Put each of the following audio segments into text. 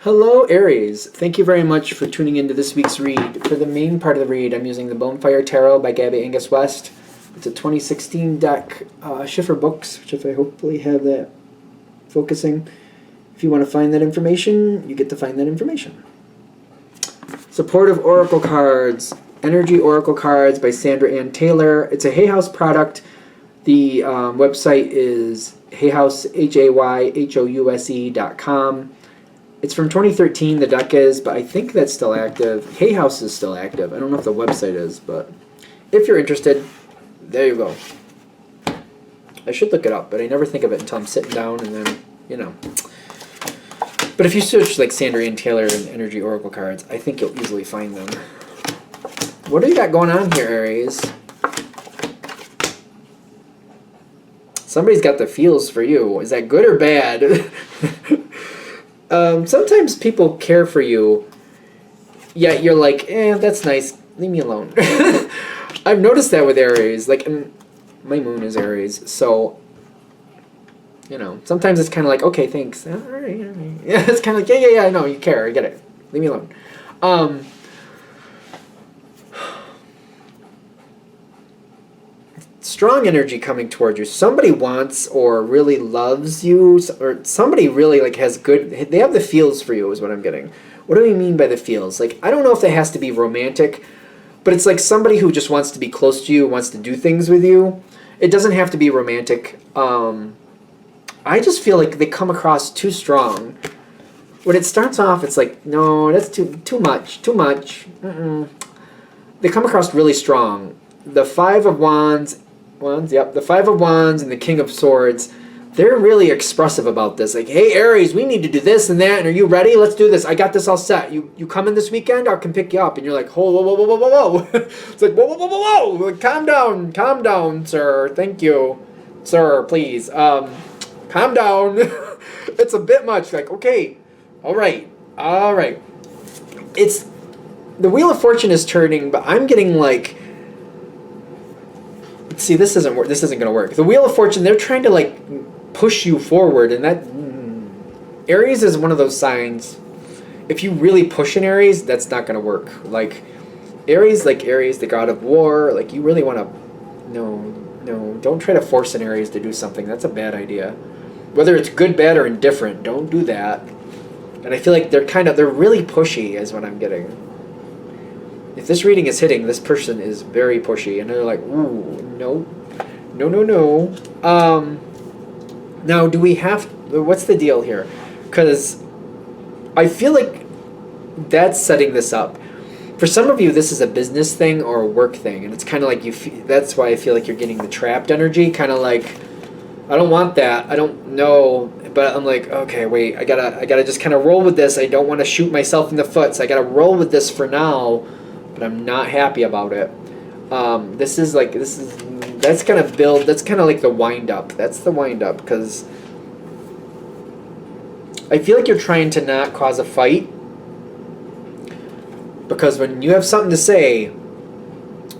Hello, Aries. Thank you very much for tuning into this week's read. For the main part of the read, I'm using the Bonefire Tarot by Gabby Angus West. It's a 2016 deck, Schiffer Books, which if I hopefully have that focusing. If you want to find that information, you get to find that information. Supportive Oracle Cards, Energy Oracle Cards by Sandra Ann Taylor. It's a Hay House product. The website is hayhouse, hayhouse.com. It's from 2013, the deck is, but I think that's still active. Hay House is still active. I don't know if the website is, but if you're interested, there you go. I should look it up, but I never think of it until I'm sitting down and then, you know. But if you search like Sandra Ann Taylor and Energy Oracle Cards, I think you'll easily find them. What do you got going on here, Aries? Somebody's got the feels for you. Is that good or bad? Sometimes people care for you, yet you're like, that's nice, leave me alone. I've noticed that with Aries. Like, my moon is Aries, so, you know, sometimes it's kind of like, okay, thanks. All right. Yeah, it's kind of like, yeah, I know, you care, I get it. Leave me alone. Strong energy coming towards you. Somebody wants or really loves you, or somebody really like has good, they have the feels for you is what I'm getting. What do we mean by the feels? Like, I don't know if that has to be romantic, but it's like somebody who just wants to be close to you, wants to do things with you. It doesn't have to be romantic. I just feel like they come across too strong. When it starts off, it's like, no, that's too much. They come across really strong. The Five of Wands, the Five of Wands and the King of Swords, they're really expressive about this. Like, hey, Aries, we need to do this and that, and are you ready? Let's do this. I got this all set. You coming this weekend? I can pick you up. And you're like, whoa. It's like, whoa. Like, calm down, sir. Thank you, sir, please. Calm down. It's a bit much. Like, okay, all right. It's, the Wheel of Fortune is turning, but I'm getting like, see, this isn't going to work. The Wheel of Fortune, they're trying to like push you forward, and that Aries is one of those signs. If you really push an Aries, that's not going to work. Like Aries, the god of war, like you really want to, no, don't try to force an Aries to do something. That's a bad idea. Whether it's good, bad, or indifferent, don't do that. And I feel like they're really pushy is what I'm getting. If this reading is hitting, this person is very pushy, and they're like, ooh, no. Now, do we have, what's the deal here? Because I feel like that's setting this up. For some of you, this is a business thing or a work thing, and it's kind of like that's why I feel like you're getting the trapped energy, kind of like, I don't want that, I don't know, but I'm like, okay, wait, I gotta just kind of roll with this. I don't want to shoot myself in the foot, so I gotta roll with this for now. But I'm not happy about it. That's kind of like the wind up. That's the wind up, because I feel like you're trying to not cause a fight, because when you have something to say,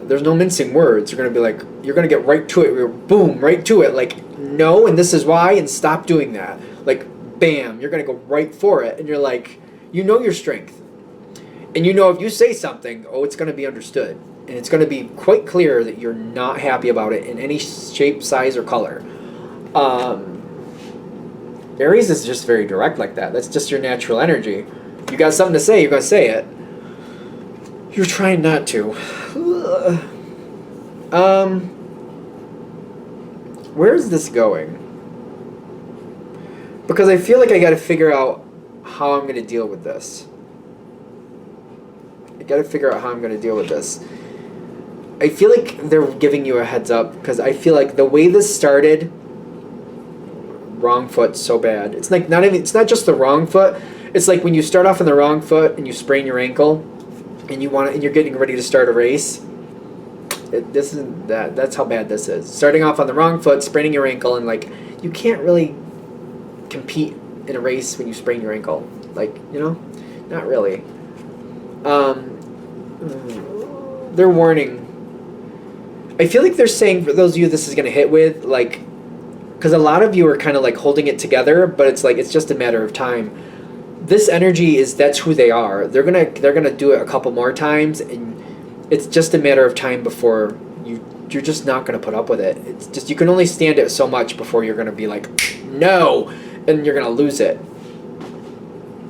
there's no mincing words. You're going to be like, you're going to get right to it, boom, right to it, like, no, and this is why, and stop doing that. Like, bam, you're going to go right for it, and you're like, you know your strength. And you know if you say something, it's going to be understood. And it's going to be quite clear that you're not happy about it in any shape, size, or color. Aries is just very direct like that. That's just your natural energy. You got something to say, you're going to say it. You're trying not to. Where's this going? Because I feel like I got to figure out how I'm going to deal with this. I feel like they're giving you a heads up, because I feel like the way this started, wrong foot so bad. It's like it's not just the wrong foot. It's like when you start off on the wrong foot and you sprain your ankle, and you're getting ready to start a race. That's how bad this is. Starting off on the wrong foot, spraining your ankle, and like you can't really compete in a race when you sprain your ankle. Like, you know, not really. They're warning. I feel like they're saying, for those of you this is going to hit with, like, because a lot of you are kind of like holding it together, but it's like it's just a matter of time. this energy that's who they are. They're gonna do it a couple more times, and it's just a matter of time before you're just not gonna put up with it. It's just, you can only stand it so much before you're gonna be like, no, and you're gonna lose it.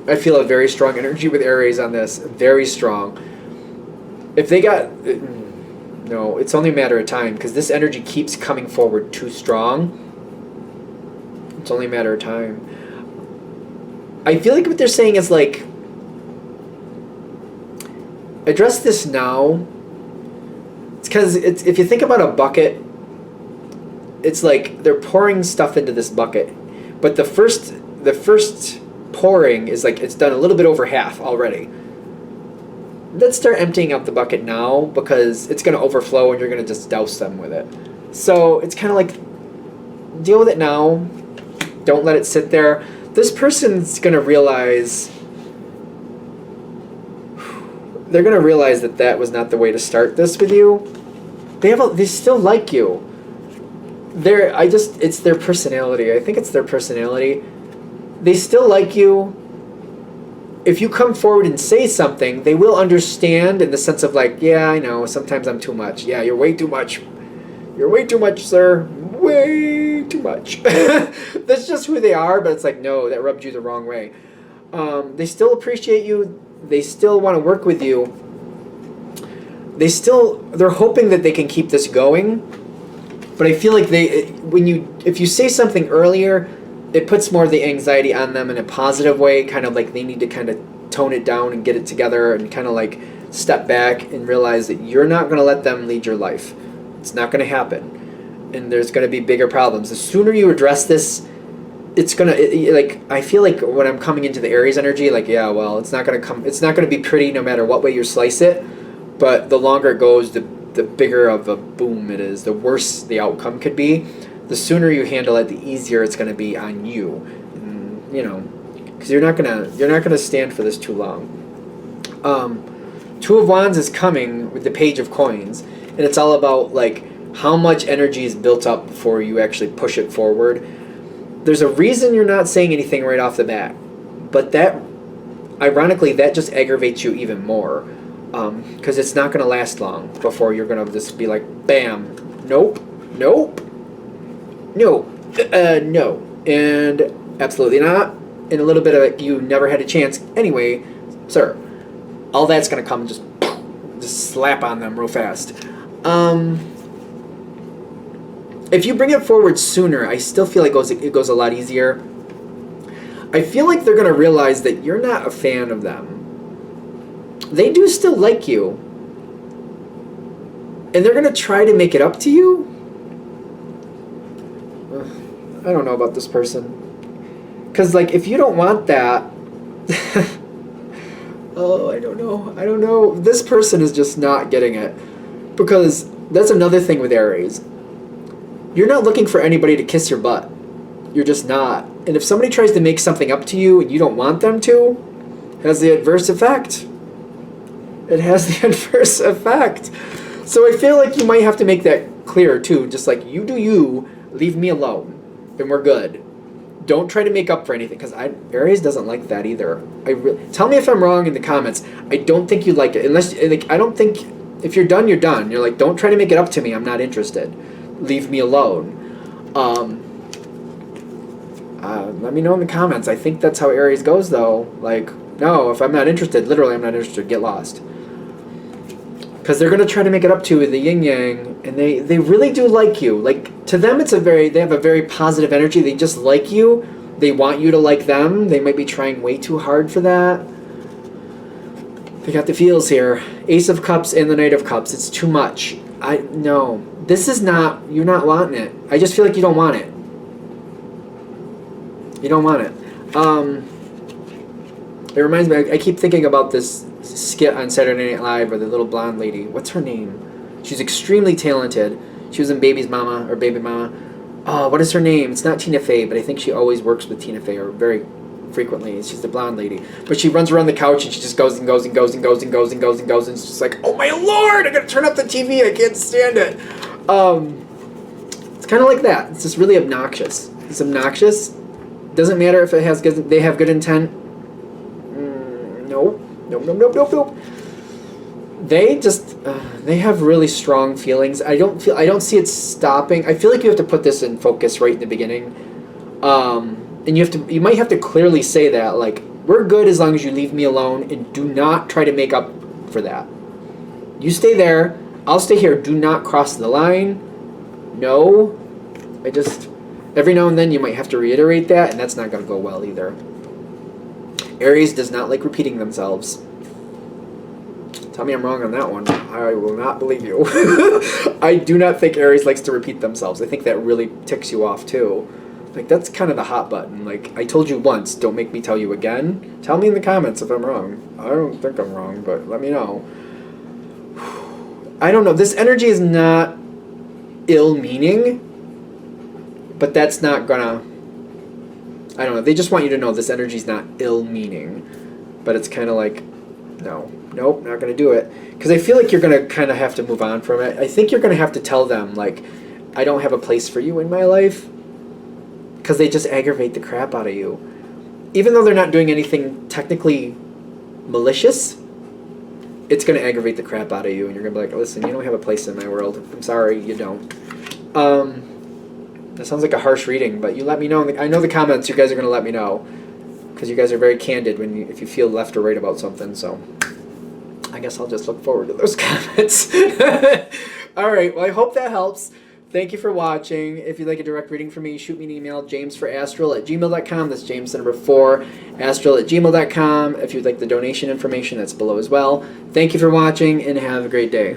I feel a very strong energy with Aries on this, very strong. If they got, no, it's only a matter of time, because this energy keeps coming forward too strong. It's only a matter of time. I feel like what they're saying is like, address this now. It's because if you think about a bucket, it's like they're pouring stuff into this bucket, but the first pouring is like, it's done a little bit over half already. Let's start emptying out the bucket now, because it's going to overflow and you're going to just douse them with it. So it's kind of like, deal with it now. Don't let it sit there. This person's going to realize, they're going to realize that was not the way to start this with you. They still like you. It's their personality. I think it's their personality. They still like you. If you come forward and say something, they will understand, in the sense of like, yeah, I know, sometimes I'm too much. Yeah, you're way too much. You're way too much, sir. Way too much. That's just who they are, but it's like, no, that rubbed you the wrong way. They still appreciate you. They still want to work with you. They're hoping that they can keep this going. But I feel like if you say something earlier, it puts more of the anxiety on them in a positive way, kind of like they need to kind of tone it down and get it together and kind of like step back and realize that you're not going to let them lead your life. It's not going to happen. And there's going to be bigger problems. The sooner you address this, it's going to, like, I feel like when I'm coming into the Aries energy, like, yeah, well, it's not going to be pretty no matter what way you slice it. But the longer it goes, the bigger of a boom it is, the worse the outcome could be. The sooner you handle it, the easier it's going to be on you. And, because you're not gonna stand for this too long. Two of Wands is coming with the Page of Coins, and it's all about like how much energy is built up before you actually push it forward. There's a reason you're not saying anything right off the bat, but that, ironically, that just aggravates you even more, because it's not going to last long before you're going to just be like, bam, nope, no, and absolutely not. And a little bit of it, you never had a chance anyway, sir. All that's going to come just slap on them real fast. If you bring it forward sooner, I still feel like it goes a lot easier. I feel like they're going to realize that you're not a fan of them. They do still like you. And they're going to try to make it up to you. I don't know about this person. Because, like, if you don't want that... oh, I don't know. This person is just not getting it. Because that's another thing with Aries. You're not looking for anybody to kiss your butt. You're just not. And if somebody tries to make something up to you and you don't want them to, it has the adverse effect. It has the adverse effect. So I feel like you might have to make that clear too. Just like, you do you, leave me alone, and we're good. Don't try to make up for anything, because Aries doesn't like that either. Tell me if I'm wrong in the comments. I don't think you like it. Unless, like, I don't think, if you're done, you're done. You're like, don't try to make it up to me. I'm not interested. Leave me alone. Let me know in the comments. I think that's how Aries goes, though. Like, no, if I'm not interested, literally I'm not interested, get lost. Because they're going to try to make it up to you with the yin-yang, and they really do like you. Like, to them, they have a very positive energy. They just like you. They want you to like them. They might be trying way too hard for that. They got the feels here. Ace of Cups and the Knight of Cups. It's too much. No. This is not, you're not wanting it. I just feel like you don't want it. You don't want it. It reminds me, I keep thinking about this skit on Saturday Night Live where the little blonde lady, what's her name? She's extremely talented. She was in Baby Mama. Oh, what is her name? It's not Tina Fey, but I think she always works with Tina Fey, or very frequently. She's the blonde lady. But she runs around the couch and she just goes and goes and goes and goes and goes and goes and goes, and it's just like, oh my lord, I gotta turn up the TV, I can't stand it. It's kind of like that. It's just really obnoxious. It's obnoxious. Doesn't matter if they have good intent. Nope. Nope. They have really strong feelings. I don't see it stopping. I feel like you have to put this in focus right in the beginning. And you might have to clearly say that, like, we're good as long as you leave me alone and do not try to make up for that. You stay there, I'll stay here. Do not cross the line. No. Every now and then you might have to reiterate that, and that's not going to go well either. Aries does not like repeating themselves. Tell me I'm wrong on that one. I will not believe you. I do not think Aries likes to repeat themselves. I think that really ticks you off too. Like, that's kind of the hot button. Like, I told you once, don't make me tell you again. Tell me in the comments if I'm wrong. I don't think I'm wrong, but let me know. I don't know. This energy is not ill-meaning, but that's not gonna... I don't know. They just want you to know this energy is not ill-meaning, but it's kind of like, no. Nope, not going to do it. Because I feel like you're going to kind of have to move on from it. I think you're going to have to tell them, like, I don't have a place for you in my life. Because they just aggravate the crap out of you. Even though they're not doing anything technically malicious, it's going to aggravate the crap out of you. And you're going to be like, listen, you don't have a place in my world. I'm sorry, you don't. That sounds like a harsh reading, but you let me know. I know the comments, you guys are going to let me know. Because you guys are very candid if you feel left or right about something, so... I guess I'll just look forward to those comments. All right, well, I hope that helps. Thank you for watching. If you'd like a direct reading from me, shoot me an email, jamesforastral@gmail.com. That's James, the number 4, astral@gmail.com. If you'd like the donation information, that's below as well. Thank you for watching, and have a great day.